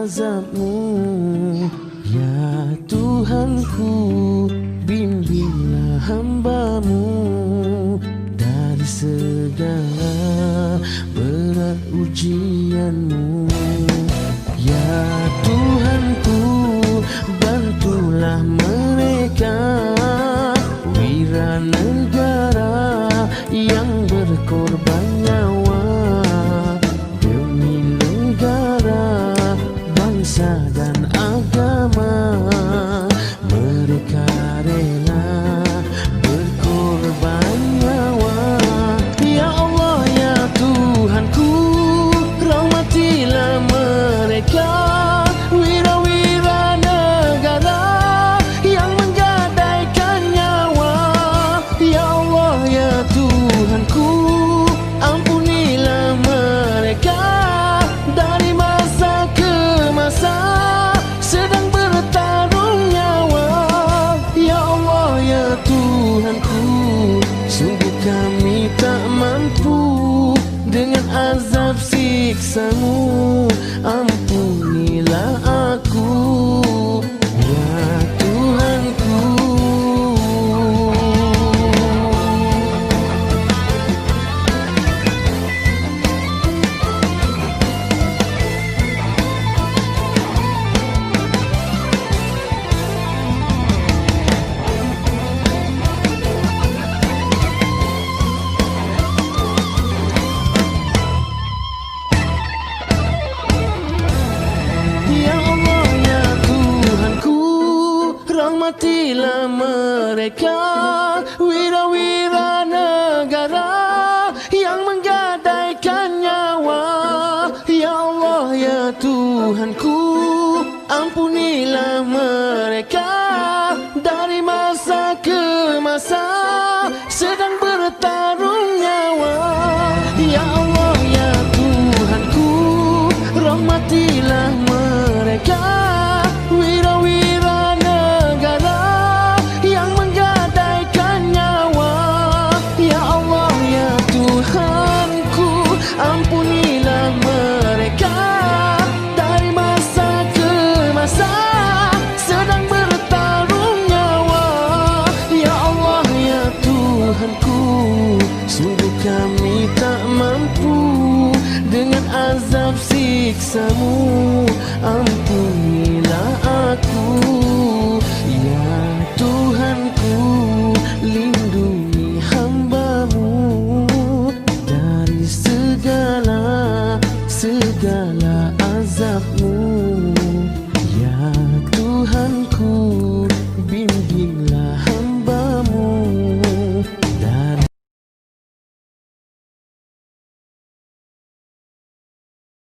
azab-Mu. Ya Tuhanku, bimbinglah hamba-Mu dari segala berat ujian-Mu. Ya Tuhanku, bantulah mereka wira negara yang berkorban nyawa demi negara, bangsa dan agama. Mereka rela berkorban nyawa. Ya Allah, ya Tuhanku, rahmatilah mereka wira-wira negara yang menggadaikan nyawa. Ya Allah, ya Tuhanku, ampunilah mereka dari masa ke masa sedang bertarung nyawa. Ya Allah, ya Tuhanku, sungguh kami tak mampu dengan azab siksa-Mu. Ampunilah aku, ya Tuhanku. Ya Allah, ya Tuhanku, rahmatilah mereka wira-wira negara yang menggadaikan nyawa. Ya Allah, ya Tuhanku, ampunilah mereka dari masa ke masa sedang bertarung nyawa. Ya Allah, ya Tuhanku, rahmatilah mereka wira-wira negara yang menggadaikan nyawa. Ya Allah, ya Tuhanku, ampunilah mereka dari masa ke masa sedang bertarung nyawa. Ya Allah, ya Tuhanku, sungguh kami tak mampu dengan azab siksa-Mu.